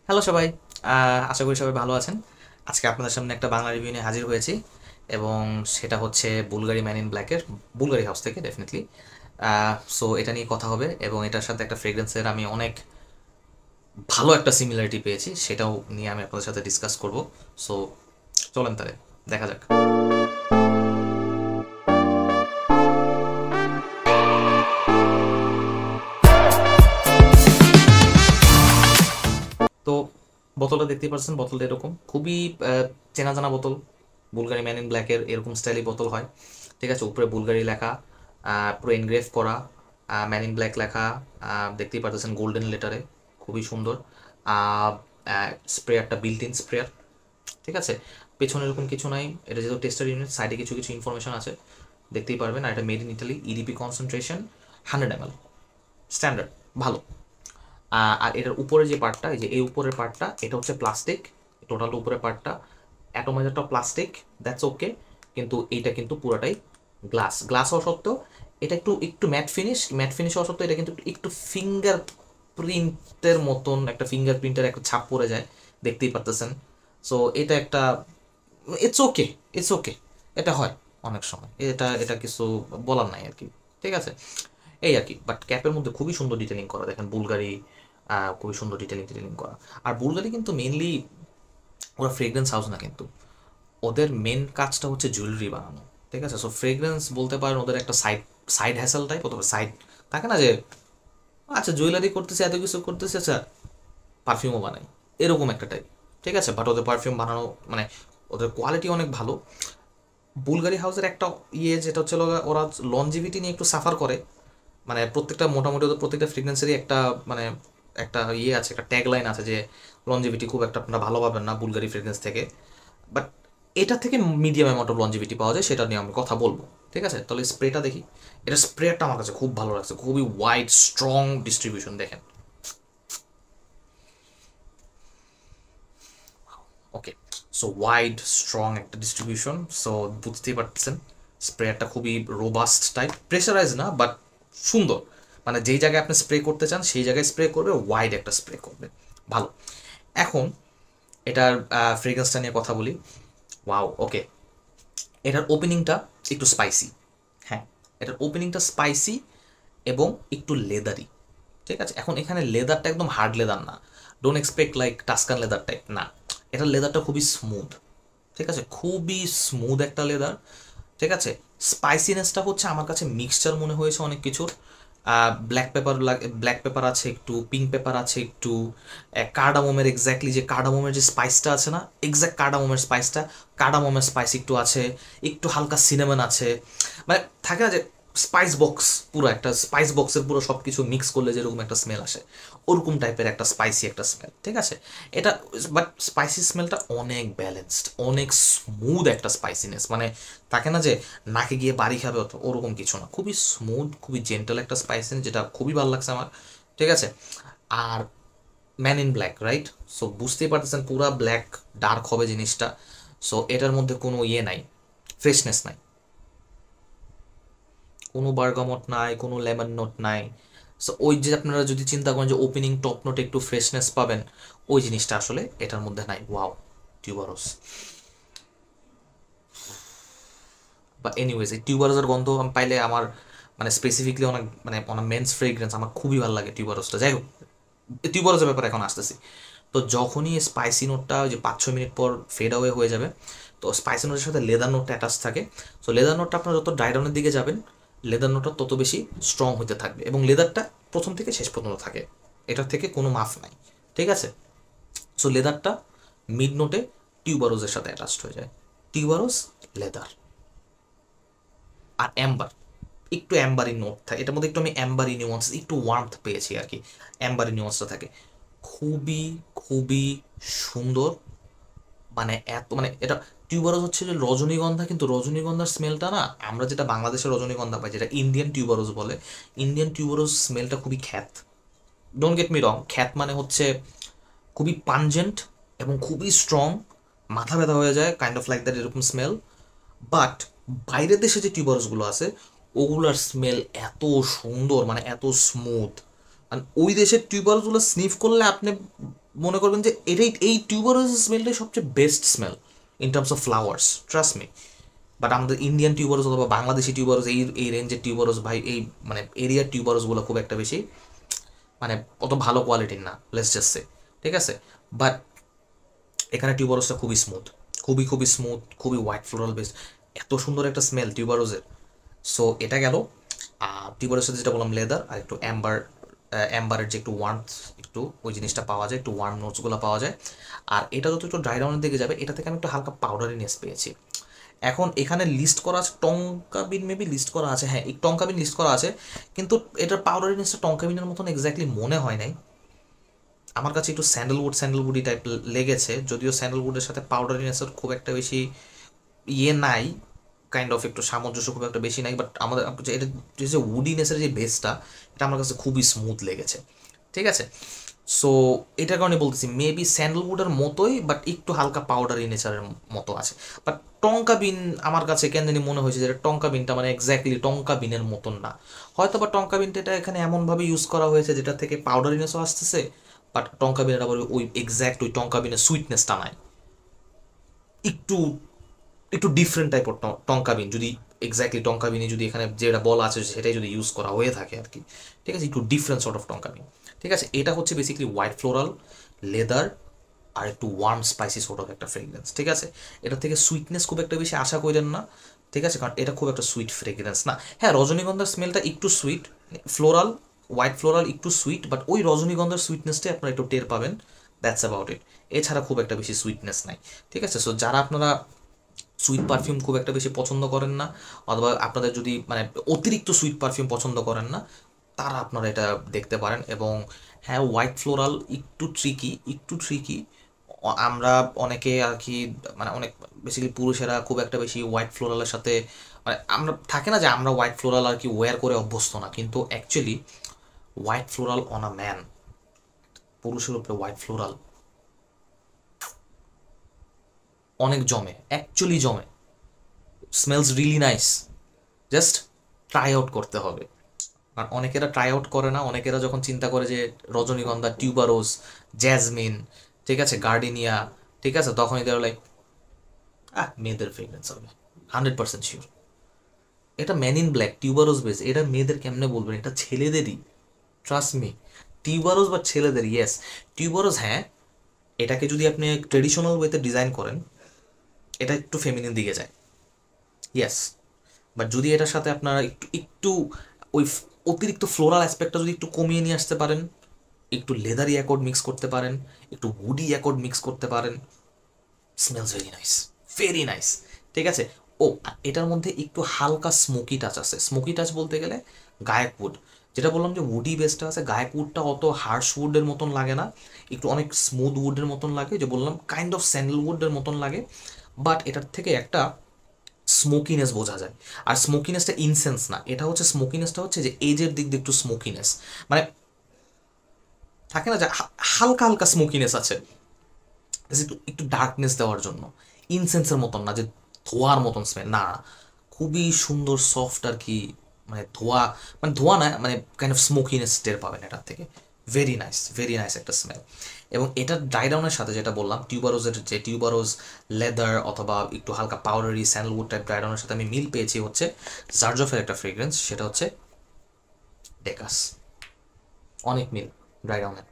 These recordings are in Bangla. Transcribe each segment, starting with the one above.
হ্যালো সবাই। আশা করি সবাই ভালো আছেন। আজকে আপনাদের সামনে একটা বাংলা রিভিউ নিয়ে হাজির হয়েছি, এবং সেটা হচ্ছে বুলগারি ম্যান ইন ব্ল্যাকের, বুলগারি হাউস থেকে ডেফিনেটলি। সো এটা নিয়ে কথা হবে, এবং এটার সাথে একটা ফ্রেগ্রেন্সের আমি অনেক ভালো একটা সিমিলারিটি পেয়েছি, সেটাও নিয়ে আমি আপনাদের সাথে ডিসকাস করব। সো চলেন তাহলে দেখা যাক। তো বোতলটা দেখতেই পাচ্ছেন, বোতলটা এরকম খুবই চেনা জানা বোতল। বুলগারি ম্যান ইন ব্ল্যাকের এরকম স্টাইলি বোতল হয়, ঠিক আছে। উপরে বুলগারি লেখা, পুরো এনগ্রেভ করা, ম্যান ইন ব্ল্যাক লেখা, দেখতেই পাচ্ছেন গোল্ডেন লেটারে, খুবই সুন্দর। স্প্রেয়ারটা বিল্ট ইন স্প্রেয়ার, ঠিক আছে। পেছনে এরকম কিছু নাই, এটা যেহেতু টেস্টার ইউনিট, সাইডে কিছু কিছু ইনফরমেশন আছে, দেখতেই পারবেন। আর এটা made in Italy, EDP concentration 100 ml, standard, ভালো। আর এটার উপরে যে পার্টটা, এই যে এই উপরের পার্টটা, এটা হচ্ছে প্লাস্টিক। টোটাল উপরের পার্টটা অ্যাটোমাইজারটা প্লাস্টিক, দ্যাটস ওকে। কিন্তু এইটা কিন্তু পুরোটাই গ্লাস। গ্লাস হওয়া সত্ত্বেও এটা একটু একটু ম্যাট ফিনিশ হওয়া সত্ত্বেও এটা কিন্তু একটু ফিঙ্গার প্রিন্টের মতন, একটা ফিঙ্গার প্রিন্টের একটা ছাপ পড়ে যায়, দেখতেই পারতেছেন। সো এটা একটা, ইটস ওকে, ইটস ওকে, এটা হয় অনেক সময়, এটা এটা কিছু বলার নাই আর কি, ঠিক আছে। এই আর কি। বাট ক্যাপের মধ্যে খুবই সুন্দর ডিটেলিং করা, দেখেন বুলগারি, খুবই সুন্দর ডিটেলিং করা। আর বুলগারি কিন্তু মেনলি ওরা ফ্রেগ্রেন্স হাউস না, কিন্তু ওদের মেন কাজটা হচ্ছে জুয়েলারি বানানো, ঠিক আছে। সো ফ্রেগ্রেন্স বলতে পারেন ওদের একটা সাইড সাইড হ্যাসেল টাইপ, অথবা সাইড থাকে না যে, আচ্ছা জুয়েলারি করতেছে, এত কিছু করতেছে, আচ্ছা পারফিউমও বানাই, এরকম একটা টাইপ, ঠিক আছে। বাট ওদের পারফিউম বানানো মানে ওদের কোয়ালিটি অনেক ভালো। বুলগারি হাউসের একটা যেটা হচ্ছে ওরা লনজিভিটি নিয়ে একটু সাফার করে, মানে প্রত্যেকটা মোটামুটি ওদের প্রত্যেকটা ফ্রিকোয়েন্সিরই একটা মানে একটা আছে, একটা ট্যাগ লাইন আছে যে লনজিভিটি খুব একটা আপনারা ভালো পাবেন না বুলগারি ফ্রিকোয়েন্স থেকে। বাট এটা থেকে মিডিয়াম অ্যামাউন্ট অফ লনজিভিটি পাওয়া যায়, সেটা নিয়ে আমি কথা বলবো, ঠিক আছে। তাহলে স্প্রেটা দেখি। এটা স্প্রেটা আমার কাছে খুব ভালো লাগছে, খুবই ওয়াইড স্ট্রং ডিস্ট্রিবিউশন, দেখেন। ওকে, সো ওয়াইড স্ট্রং একটা ডিস্ট্রিবিউশন। সো বুঝতেই পারছেন স্প্রেয়ারটা খুবই রোবাস্ট টাইপ, প্রেশারাইজ না বাট সুন্দর। মানে যেই জায়গায় আপনি স্প্রে করতে চান সেই জায়গায় স্প্রে করবে, ওয়াইড একটা স্প্রে করবে, ভালো। এখন এটার ফ্রেগ্রেন্সটা নিয়ে কথা বলি। ওয়াও, ওকে। এটার ওপেনিংটা একটু স্পাইসি, হ্যাঁ, এটার ওপেনিংটা স্পাইসি এবং একটু লেদারি, ঠিক আছে। এখন এখানে লেদারটা একদম হার্ড লেদার না, don't expect like Tuscan leather type না। এটার লেদারটা খুবই স্মুথ, ঠিক আছে, খুবই স্মুথ একটা লেদার, ঠিক আছে। স্পাইসিনেসটা হচ্ছে আমার কাছে মিক্সচার মনে হয়েছে অনেক কিছুর। ব্ল্যাক পেপার আছে একটু, পিঙ্ক পেপার আছে একটু, কার্ডামোমের এক্স্যাক্টলি যে কার্ডামোমের যে স্পাইসটা আছে না, এক্স্যাক্ট কার্ডামোমের স্পাইসটা, কার্ডামোমের স্পাইস একটু আছে, একটু হালকা সিনেমন আছে। মানে থাকে না যে স্পাইস বক্স, পুরো একটা স্পাইস বক্সের পুরো সব কিছু মিক্স করলে যেরকম একটা স্মেল আসে, ওরকম টাইপের একটা স্পাইসি একটা স্মেল, ঠিক আছে। এটা, বাট স্পাইসি স্মেলটা অনেক ব্যালেন্সড, অনেক স্মুথ একটা স্পাইসিনেস, মানে থাকে না যে নাকে গিয়ে বাড়ি খাবে, ওরকম কিছু না, খুবই স্মুথ, খুবই জেন্টাল একটা স্পাইসিনেস, যেটা খুবই ভালো লাগছে আমার, ঠিক আছে। আর man in black, right? So বুঝতেই পারতেছেন পুরা ব্ল্যাক ডার্ক হবে জিনিসটা। সো এটার মধ্যে কোনো নাই, ফ্রেশনেস নাই, কোনো বার্গামট নাই, কোনো লেমন নোট নাই। সো ওই যে আপনারা যদি চিন্তা করেন যে ওপেনিং টপ নোটে একটু ফ্রেশনেস পাবেন, ওই জিনিসটা আসলে এটার মধ্যে নাই। ওয়াও, টিউবারোস। বা এনিওয়েজ, এই টিউবারোসের গন্ধ আমি পাইলে আমার মানে স্পেসিফিকলি অনেক মানে অনেক মেন্স ফ্রেগ্রেন্স আমার খুবই ভালো লাগে টিউবারোসটা। যাই হোক, টিউবারোসের ব্যাপারে এখন আসতেছি। তো যখনই স্পাইসি নোটটা ওই যে 5-6 মিনিট পর ফেড অ্যাওয়ে হয়ে যাবে, তো স্পাইসি নোটের সাথে লেদার নোটটা অ্যাটাচ থাকে। সো লেদার নোটটা আপনার যত ড্রাই ডাউনের দিকে যাবেন, লেদার নোটটা তত বেশি স্ট্রং হতে থাকবে, এবং লেদারটা প্রথম থেকে শেষ পর্যন্ত থাকে, এটার থেকে কোনো মাফ নাই, ঠিক আছে। সো লেদারটা মিড নোটে টিউবারোসের সাথে অ্যাটাচড হয়ে যায়, টিউবারোস, লেদার। আর অ্যাম্বার, একটু অ্যাম্বারি নোট থাকে এটার মধ্যে, একটু আমি অ্যাম্বারি নিউয়ান্স, একটু ওয়ার্মথ পেয়েছি আর কি, অ্যাম্বারি নিউয়ান্সটা থাকে, খুবই খুবই সুন্দর। মানে এত মানে এটা টিউবারোজ হচ্ছে যে রজনীগন্ধা, কিন্তু রজনীগন্ধার স্মেলটা না, আমরা যেটা বাংলাদেশের রজনীগন্ধা পাই, যেটা ইন্ডিয়ান টিউবারোজ বলে, ইন্ডিয়ান টিউবারোজ স্মেলটা খুবই খ্যাত। ডোন্ট গেট মি রং, খ্যাত মানে হচ্ছে খুবই পানজেন্ট এবং খুবই স্ট্রং, মাথা ব্যথা হয়ে যায়, কাইন্ড অফ লাইক দ্যাট, এরকম স্মেল। বাট বাইরের দেশে যে টিউবারসগুলো আছে, ওগুলার স্মেল এত সুন্দর, মানে এত স্মুথ, মানে ওই দেশের টিউবারসগুলো স্নিফ করলে আপনি মনে করবেন যে এই টিউবারোজ স্মেলটাই সবচেয়ে best smell in terms of flowers, trust me. But আমাদের ইন্ডিয়ান টিউবারোজ অথবা বাংলাদেশি টিউবারোজ, এই রেঞ্জের টিউবারোজ ভাই, এই মানে এরিয়ার টিউবারোজগুলো খুব একটা বেশি মানে অত ভালো কোয়ালিটির না, লেটস জাস্ট সে, ঠিক আছে। বাট এখানে টিউবারোজটা খুবই স্মুথ, খুবই স্মুথ, খুবই হোয়াইট ফ্লোরাল বেসড, এত সুন্দর একটা স্মেল টিউবারোজের। সো এটা গেল টিউবারের সাথে যেটা বললাম লেদার, আর একটু অ্যাম্বারের যে একটু ওয়ার্মথ, একটু ওই জিনিসটা পাওয়া যায়, একটু ওয়ার্ম নোটসগুলো পাওয়া যায়। আর এটা যত একটু ড্রাই ডাউনের দিকে যাবে, এটা থেকে আমি একটু হালকা পাউডারিনেস পেয়েছি। এখন এখানে লিস্ট করা আছে টঙ্কা বিন, মেবি লিস্ট করা আছে, হ্যাঁ এই টঙ্কা বিন লিস্ট করা আছে, কিন্তু এটার পাউডারিনেসটা টঙ্কা বিনের মতন এক্স্যাক্টলি মনে হয় নাই আমার কাছে। একটু স্যান্ডেলউডি টাইপ লেগেছে, যদিও স্যান্ডেলউডের সাথে পাউডারিনেসের খুব একটা বেশি ইয়ে নাই, কাইন্ড অফ একটু সামঞ্জস্য খুব একটা বেশি নাই। বাট আমাদের এটা যে উডিনেসের যে বেসটা, এটা আমার কাছে খুবই স্মুথ লেগেছে, ঠিক আছে। সো এটার কারণে বলতেছি মেবি স্যান্ডেলউডের মতোই, বাট একটু হালকা পাউডারি নেচারের মতো আছে। বাট টঙ্কা বিন আমার কাছে কেন জানি মনে হয়েছে যে টঙ্কা বিনটা মানে এক্স্যাক্টলি টঙ্কা বিনের মতন না। হয়তো বা টঙ্কা বিনটা এটা এখানে এমনভাবে ইউজ করা হয়েছে যেটা থেকে পাউডারিনেসও আসতেছে, বাট টঙ্কা বিনের আবার ওই এক্স্যাক্ট ওই টঙ্কা বিনের সুইটনেসটা নাই, একটু একটু ডিফারেন্ট টাইপের টঙ্কা বিন, যদি এক্স্যাক্টলি টঙ্কা বিনে যদি এখানে যেটা বলা আছে সেটাই যদি ইউজ করা হয়ে থাকে আর কি, ঠিক আছে, একটু ডিফারেন্ট সর্ট অফ টঙ্কা বিন, ঠিক আছে। এটা হচ্ছে বেসিক্যালি হোয়াইট ফ্লোরাল, লেদার, আর একটু ওয়ার্ম স্পাইসি সর্ট অফ একটা ফ্রেগরেন্স, ঠিক আছে। এটা থেকে সুইটনেস খুব একটা বেশি আশা করেন না, ঠিক আছে, কারণ এটা খুব একটা সুইট ফ্রেগরেন্স না। হ্যাঁ রজনীগন্ধার স্মেলটা একটু সুইট, ফ্লোরাল, হোয়াইট ফ্লোরাল একটু সুইট, বাট ওই রজনীগন্ধার সুইটনেসটাই আপনারা একটু টের পাবেন, দ্যাটস অ্যাবাউট ইট। এছাড়া খুব একটা বেশি সুইটনেস নাই, ঠিক আছে। সো যারা আপনারা সুইট পারফিউম খুব একটা বেশি পছন্দ করেন না, অথবা আপনাদের যদি মানে অতিরিক্ত সুইট পারফিউম পছন্দ করেন না, তারা আপনারা এটা দেখতে পারেন। এবং হ্যাঁ হোয়াইট ফ্লোরাল একটু ট্রিকি আমরা অনেকে আর কি, মানে অনেক বেসিক্যালি পুরুষেরা খুব একটা বেশি হোয়াইট ফ্লোরালের সাথে মানে আমরা থাকে না যে আমরা হোয়াইট ফ্লোরাল আর কি ওয়্যার করে অভ্যস্ত না, কিন্তু actually white floral on a man, পুরুষের উপরে হোয়াইট ফ্লোরাল অনেক জমে, অ্যাকচুয়ালি জমে, smells really nice, just try out করতে হবে। আর অনেকেরা ট্রাই আউট করে না, অনেকেরা যখন চিন্তা করে যে রজনীগন্ধা, টিউবারোজ, জ্যাজমিন, ঠিক আছে, গার্ডিনিয়া, ঠিক আছে, তখন এদের লাইক মেয়েদের ফ্রেগরেন্স হবে 100% শিওর। এটা ম্যান ইন ব্ল্যাক টিউবারোজ বেস, এটা মেয়েদের কেমনে বলবেন, এটা ছেলেদেরই, ট্রাস্ট মি। টিউবারোজ বা ছেলেদের, ইয়েস টিউবারোজ, হ্যাঁ এটাকে যদি আপনি ট্রেডিশনাল ওয়েতে ডিজাইন করেন, এটা একটু ফেমিনিন দিকে যায়, ইয়েস। বাট যদি এটার সাথে আপনারা একটু একটু ওই অতিরিক্ত ফ্লোরাল অ্যাসপেক্টটা যদি একটু কমিয়ে নিয়ে আসতে পারেন, একটু লেদারি অ্যাকর্ড মিক্স করতে পারেন, একটু উডি অ্যাকর্ড মিক্স করতে পারেন, smells very nice, very nice, ঠিক আছে। ও এটার মধ্যে একটু হালকা স্মোকি টাচ আছে, স্মোকি টাচ বলতে গেলে গায়ক উড, যেটা বললাম যে উডি বেসটা আছে, গায়ক উডটা অত হার্শ উডের মতন লাগে না, একটু অনেক স্মুথ উডের মতন লাগে, যে বললাম কাইন্ড অফ স্যান্ডেলউডের মতন লাগে। বাট এটার থেকে একটা স্মোকিনেস বোঝা যায়, আর স্মোকিনেসটা ইনসেন্স না, এটা হচ্ছে স্মোকিনেসটা হচ্ছে যে এজের দিক দিয়ে একটু স্মোকিনেস, মানে থাকে না যে হালকা হালকা স্মোকিনেস আছে, একটু একটু ডার্কনেস দেওয়ার জন্য, ইনসেন্সের মতন না যে ধোয়ার মতন স্মেল না, খুবই সুন্দর সফট আর কি, মানে ধোয়া, মানে ধোয়া না, মানে কাইন্ড অফ স্মোকিনেস টের পাবেন এটার থেকে, ভেরি নাইস একটা স্মেল। এবং এটার ড্রাই ডাউনের সাথে যেটা বললাম টিউবারোজের, যে টিউবারোজ লেদার অথবা একটু হালকা পাউডারি স্যান্ডেলউড টাইপ ড্রাই ডাউনের সাথে আমি মিল পেয়েছি হচ্ছে জার্জফের একটা ফ্রেগ্রেন্স, সেটা হচ্ছে ডেকাস, অনেক মিল ড্রাই ডাউনে।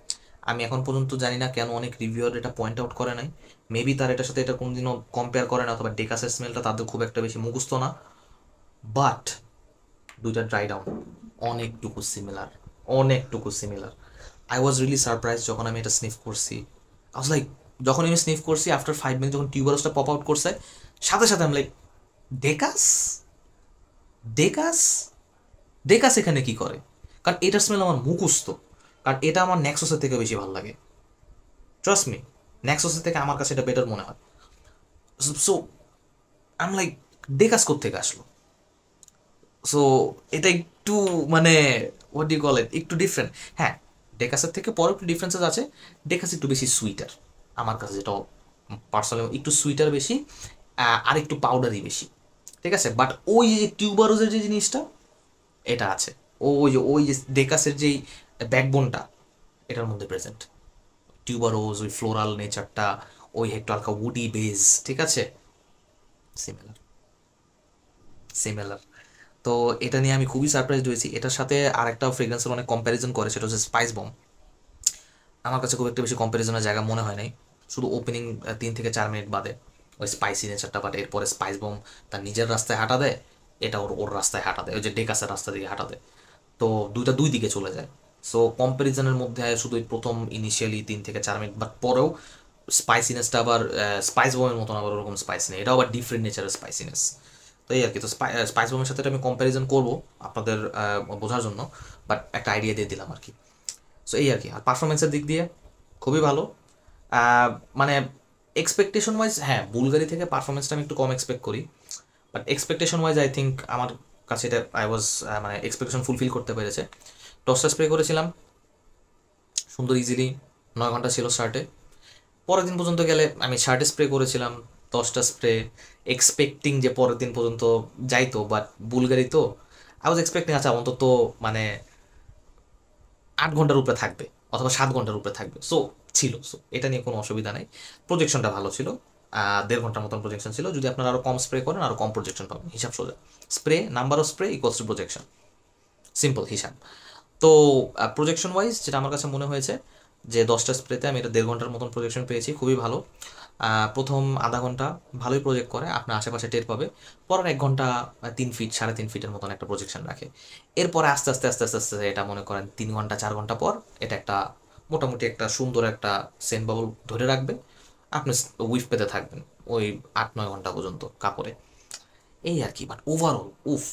আমি এখন পর্যন্ত জানি না কেন অনেক রিভিউয়ার এটা পয়েন্ট আউট করে নাই, মেবি তার এটার সাথে এটা কোনোদিনও কম্পেয়ার করে না, অথবা ডেকাসের স্মেলটা তাদের খুব একটা বেশি মুখস্থ না। বাট দুইটা ড্রাই ডাউন অনেকটুকু similar. I was really surprise যখন আমি এটা স্নিফ করছি, আই ওয়াজ লাইক, যখন আমি স্নিফ করছি আফটার 5 মিনিট যখন টিউবারসটা পপ আউট করছে, সাথে সাথে আমি লাইক ডেকাস, ডেকাস, ডেকাস এখানে কি করে, কারণ এটার স্মেল আমার মুখস্থ, কারণ এটা আমার নেক্সসের থেকে বেশি ভালো লাগে, ট্রাস্ট মি, নেক্সসের থেকে আমার কাছে এটা বেটার মনে হয়। সো আই লাইক ডেকাস থেকে আসলো। সো এটা একটু মানে হোয়াট ডু কল ইট, একটু ডিফারেন্ট। হ্যাঁ ডেকাসের থেকে পরে একটু ডিফারেন্সেস আছে, ডেকাস একটু বেশি সুইটার আমার কাছে, যেটা পার্সোনালি একটু সুইটার বেশি, আর একটু পাউডারি বেশি, ঠিক আছে। বাট ওই যে টিউবারোজের যে জিনিসটা এটা আছে, ওই যে ডেকাসের যেই ব্যাকবোনটা এটার মধ্যে প্রেজেন্ট, টিউবারোজ, ওই ফ্লোরাল নেচারটা, ওই একটু হালকা উডি বেজ, ঠিক আছে, সিমিলার সিমিলার। তো এটা নিয়ে আমি খুবই সারপ্রাইজড হয়েছি। এটার সাথে আরেকটা ফ্রেগ্রেন্সের অনেক কম্প্যারিজন করে, সেটা হচ্ছে স্পাইস বম। আমার কাছে খুব একটা বেশি কম্প্যারিজনের জায়গা মনে হয় নাই, শুধু ওপেনিং 3 থেকে 4 মিনিট বাদে ওই স্পাইসি নেচারটা, বাট এরপরে স্পাইস বম তার নিজের রাস্তায় হাঁটা দেয়, এটা ওর ওর রাস্তায় হাঁটা দেয়, ওই যে ডেকাসের রাস্তা দিকে হাঁটা দেয়। তো দুইটা দুই দিকে চলে যায়। সো কম্প্যারিজনের মধ্যে শুধু ওই প্রথম ইনিশিয়ালি 3 থেকে 4 মিনিট, বাট পরেও স্পাইসিনেসটা আবার স্পাইস বমের মতন আবার ওরকম স্পাইসি নেই, এটাও আবার ডিফারেন্ট নেচারের স্পাইসিনেস। তো এই আর কি। তো স্পাইস বমের সাথে আমি কম্প্যারিজন করবো আপনাদের বোঝার জন্য, বাট একটা আইডিয়া দিয়ে দিলাম আর কি। সো এই আর কি। আর পারফরমেন্সের দিক দিয়ে খুবই ভালো। আহ, মানে এক্সপেকটেশন ওয়াইজ হ্যাঁ বুলগারি থেকে পারফরমেন্সটা আমি একটু কম এক্সপেক্ট করি, but expectation wise I think আমার কাছে এটা আই ওয়াজ মানে এক্সপেকটেশন ফুলফিল করতে পেরেছে। টসটা স্প্রে করেছিলাম সুন্দর ইজিলি, 9 ঘন্টা ছিল শার্টে। পরের দিন পর্যন্ত গেলে আমি শার্টে স্প্রে করেছিলাম 10টা স্প্রে, এক্সপেক্টিং যে পরের দিন পর্যন্ত যাইতো, বাট বুলগারি তো আই ওয়াজ এক্সপেক্টিং আচ্ছা অন্তত মানে 8 ঘন্টার উপরে থাকবে অথবা 7 ঘন্টার উপরে থাকবে। সো ছিল, সো এটা নিয়ে কোনো অসুবিধা নেই। প্রজেকশনটা ভালো ছিল, 1.5 ঘন্টার মতন প্রজেকশন ছিল। যদি আপনারা আরও কম স্প্রে করেন আরও কম প্রজেকশন পাবেন, হিসাব সোজা। Spray number of spray equals to projection, simple হিসাব। তো প্রজেকশন ওয়াইজ যেটা আমার কাছে মনে হয়েছে যে 10টা স্প্রেতে আমি এটা 1.5 ঘন্টার মতন প্রজেকশন পেয়েছি, খুবই ভালো। প্রথম আধা ঘন্টা ভালোই প্রজেক্ট করে, আপনার আশেপাশে টের পাবে। পরের 1 ঘন্টা 3 ফিট 3.5 ফিটের মতন একটা প্রজেকশন রাখে। এরপরে আস্তে আস্তে আস্তে আস্তে আস্তে এটা মনে করেন 3 ঘন্টা 4 ঘন্টা পর এটা একটা মোটামুটি একটা সুন্দর একটা সেন্ট বাবল ধরে রাখবে, আপনি উইফ পেতে থাকবেন ওই 8-9 ঘন্টা পর্যন্ত কাপড়ে। এই আর কি। বাট ওভারঅল উফ,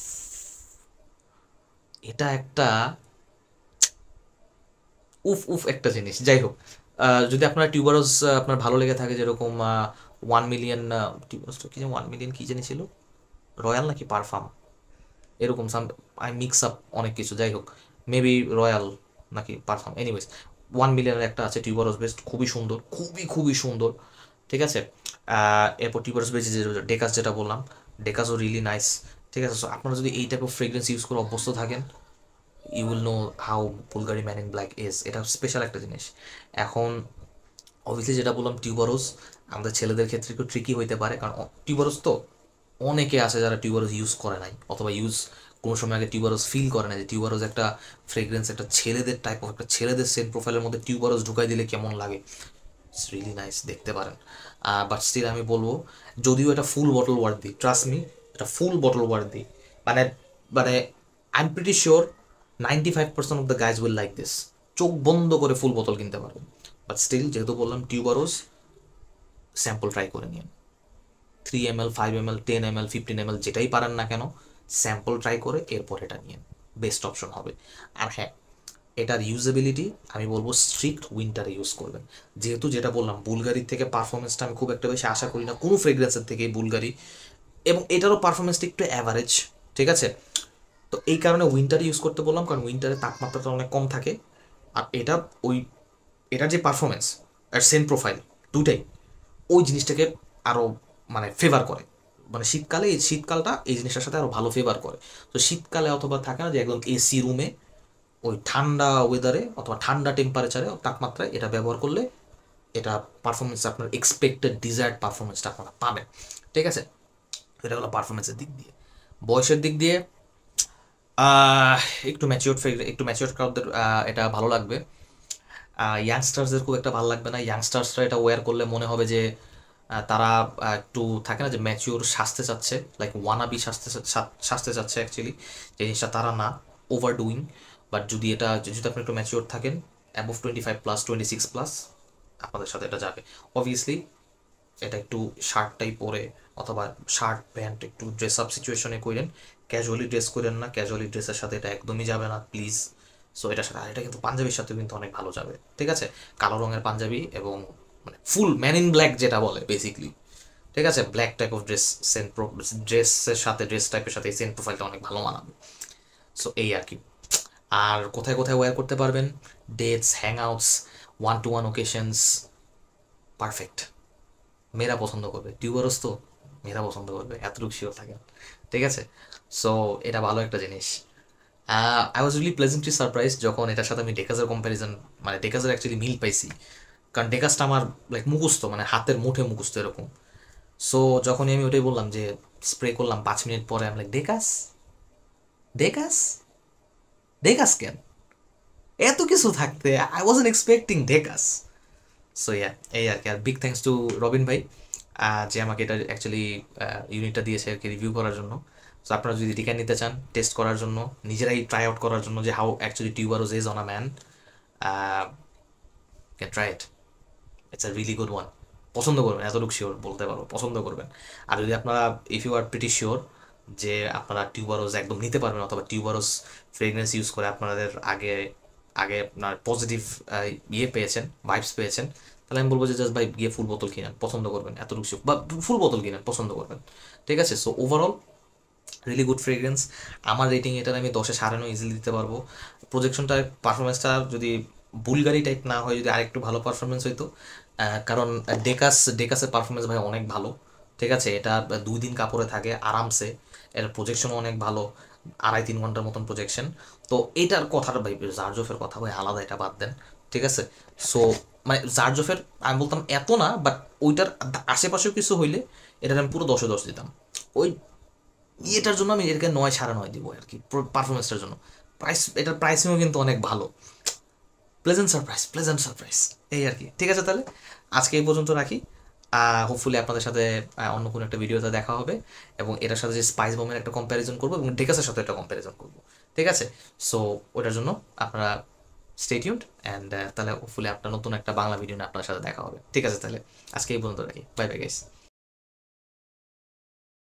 এটা একটা উফ উফ একটা জিনিস। যাই হোক, যদি আপনার টিউবারোস আপনার ভালো লেগে থাকে, যেরকম 1 মিলিয়ন টিউবারোসটা কি, 1 মিলিয়ন কী জানি ছিল, রয়্যাল নাকি পারফাম, এরকম সাম, আই মিক্স আপ অনেক কিছু। যাই হোক, মেবি রয়্যাল নাকি পারফাম, এনিওয়েজ 1 মিলিয়নের একটা আছে টিউবারোস বেস্ট, খুবই সুন্দর, খুবই খুবই সুন্দর, ঠিক আছে। এরপর টিউবারোস বেস্ট যে ডেকাস যেটা বললাম, ডেকাসও রিলি নাইস, ঠিক আছে। সো আপনারা যদি এই টাইপ অফ ফ্রেগ্রেন্স ইউজ করে অভ্যস্ত থাকেন, you will know how Bvlgari man in black is. এটা স্পেশাল একটা জিনিস। এখন অবভিয়াসলি যেটা বললাম টিউবারোস আমাদের ছেলেদের ক্ষেত্রে একটু ট্রিকি হইতে পারে, কারণ টিউবারোস তো অনেকে আছে যারা টিউবারোস ইউজ করে নাই, অথবা কোনো সময় আগে টিউবারোস ফিল করে না যে টিউবারোস একটা ফ্রেগ্রেন্স, একটা ছেলেদের টাইপ অফ একটা ছেলেদের সেন্ট প্রোফাইলের মধ্যে টিউবারোস ঢুকাই দিলে কেমন লাগে। ইটস রিয়েলি নাইস, দেখতে পারেন। বাট স্টিল আমি বলবো, যদিও এটা full bottle worthy, trust me, এটা ফুল বটল ওয়ার্থি। মানে মানে I am pretty sure 95% of the guys will like this. চোখ বন্ধ করে ফুল বোতল কিনতে পারবেন। বাট স্টিল যেহেতু বললাম টিউবারোস, স্যাম্পল ট্রাই করে নিন। 3 ml 5 ml 10 ml 15 ml যেটাই পারেন না কেন, স্যাম্পল ট্রাই করে এরপর এটা নিন, বেস্ট অপশন হবে। আর হ্যাঁ, এটার ইউজেবিলিটি আমি বলবো স্ট্রিক্ট উইন্টারে ইউজ করবেন, যেহেতু যেটা বললাম বুলগারির থেকে পারফরমেন্সটা আমি খুব একটা বেশি আশা করি না কোনো ফ্রেগ্রেন্সের থেকে বুলগারি, এবং এটারও পারফরমেন্সটা একটু অ্যাভারেজ, ঠিক আছে। তো এই কারণে উইন্টারে ইউজ করতে বললাম, কারণ উইন্টারে তাপমাত্রাটা অনেক কম থাকে। আর এটা ওই এটার যে পারফরমেন্স আর সেন্ট প্রোফাইল দুটাই ওই জিনিসটাকে আরও মানে ফেভার করে। মানে শীতকালে এই শীতকালটা এই জিনিসটার সাথে আরও ভালো ফেভার করে। তো শীতকালে অথবা থাকে না যে একদম এসি রুমে ওই ঠান্ডা ওয়েদারে অথবা ঠান্ডা টেম্পারেচারে তাপমাত্রায় এটা ব্যবহার করলে এটা পারফরমেন্স আপনার এক্সপেক্টেড ডিজায়ার্ড পারফরমেন্সটা আপনারা পাবেন, ঠিক আছে। এটা হলো পারফরমেন্সের দিক দিয়ে। বয়সের দিক দিয়ে একটু ম্যাচিওর ক্রাউডদের এটা ভালো লাগবে। ইয়াংস্টার্সদের খুব একটা ভালো লাগবে না। ইয়াংস্টার্সরা এটা ওয়্যার করলে মনে হবে যে তারা একটু থাকে না যে ম্যাচিওর সাজতে চাচ্ছে, লাইক ওয়ানাবি সাজতে চাচ্ছে অ্যাকচুয়ালি, যে জিনিসটা তারা না, ওভার ডুইং। বাট যদি আপনি একটু ম্যাচিওর থাকেন, অ্যাবভ 25+, 26+, আপনাদের সাথে এটা যাবে। অবভিয়াসলি এটা একটু শার্টটাই পরে অথবা শার্ট প্যান্ট একটু ড্রেস আপ সিচুয়েশনে করেন, ক্যাজুয়ালি ড্রেস করেন না, ক্যাজুয়ালি ড্রেসের সাথে এটা একদমই যাবে না প্লিজ। সো এটার সাথে, আর এটা কিন্তু পাঞ্জাবির সাথেও কিন্তু অনেক ভালো যাবে, ঠিক আছে। কালো রঙের পাঞ্জাবি এবং মানে ফুল ম্যান ইন ব্ল্যাক যেটা বলে বেসিকলি, ঠিক আছে, ব্ল্যাক টাইপ অফ ড্রেসের সাথে ড্রেস টাইপের সাথে এই সেন্ট প্রোফাইলটা অনেক ভালো মানাবে। সো এই আর কি। আর কোথায় কোথায় ওয়্যার করতে পারবেন, dates, hang outs, 1-to-1 occasions, perfect. মেয়েরা পছন্দ করবে, টিউবারোস তো মেয়েরা পছন্দ করবে, এতটুকু শিওর থাকেন, ঠিক আছে। সো এটা ভালো একটা জিনিস। I was really pleasantly surprise যখন এটার সাথে আমি ডেকাজের কম্প্যারিজন, মানে ডেকাজের অ্যাকচুয়ালি মিল পাইছি, কারণ ডেকাসটা আমার লাইক মুখস্থ, মানে হাতের মুঠে মুখস্থ এরকম। সো যখনই আমি ওটাই বললাম যে স্প্রে করলাম 5 মিনিট পরে আমি লাইক ডেকাস, ডেকাস, ডেকাস কেন, এত কিছু থাকতে I wasn't expecting Dacres. So yeah, এই আর কি। আর বিগ থ্যাঙ্কস টু রবিন ভাই, যে আমাকে এটা অ্যাকচুয়ালি ইউনিটটা দিয়েছে আর কি রিভিউ করার জন্য। সো আপনারা যদি টিকা নিতে চান টেস্ট করার জন্য, নিজেরাই ট্রাই আউট করার জন্য যে how actually tuberose is on a man, can try it, it's a really good one. পছন্দ করবেন, এতটুকু শিওর বলতে পারবো, পছন্দ করবেন। আর যদি আপনারা if you are pretty sure যে আপনারা টিউবারোজ একদম নিতে পারবেন, অথবা টিউবারোজ ফ্রেগনেন্স ইউজ করে আপনাদের আগে আগে আপনার পজিটিভ ইয়ে পেয়েছেন, ভাইবস পেয়েছেন, তাহলে আমি বলবো যে জাস্ট ভাই গিয়ে ফুল বোতল কিনেন, পছন্দ করবেন, এতটুকু শিওর, বা ফুল বোতল কিনেন, পছন্দ করবেন। ঠিক আছে। So overall really good fragrance. আমার রেটিং এটার আমি 10-9 ইজিলি দিতে পারবো। প্রজেকশনটা, পারফরমেন্সটা যদি বুলগারি টাইপ না হয়, যদি আরেকটু ভালো পারফরমেন্স হইতো, কারণ ডেকাসের পারফরমেন্স ভাই অনেক ভালো। ঠিক আছে, এটা 2 দিন কাপড়ে থাকে আরামসে, এর প্রজেকশনও অনেক ভালো, 2.5-3 ঘন্টার মতন প্রজেকশন। তো এটার কথাটা ভাই, জার্জফের কথা ভাই আলাদা, এটা বাদ দেন। ঠিক আছে। সো মানে জার্জফের আমি বলতাম এত না, বাট ওইটার আশেপাশেও কিছু হইলে এটার আমি পুরো 10-10 দিতাম। ওই এটার জন্য আমি এটাকে 9-9.5 দিব আর কি, পারফরমেন্সটার জন্য। এটার প্রাইসিংও কিন্তু অনেক ভালো। প্লেজেন্ট সারপ্রাইজ, প্লেজেন্ট সারপ্রাইজ, এই আর কি। ঠিক আছে, তাহলে আজকে এই পর্যন্ত রাখি। হোপফুলি আপনাদের সাথে অন্য কোনো একটা ভিডিওতে দেখা হবে, এবং এটার সাথে যে স্পাইস বমের একটা কম্প্যারিজন করবো, এবং ডেকাসের সাথে একটা কম্প্যারিজন করবো। ঠিক আছে। সো ওটার জন্য আপনারা স্টে টিউনড, অ্যান্ড তাহলে হোপফুলি আপনার নতুন একটা বাংলা ভিডিও নিয়ে আপনার সাথে দেখা হবে। ঠিক আছে, তাহলে আজকে এই পর্যন্ত রাখি। Bye bye guys.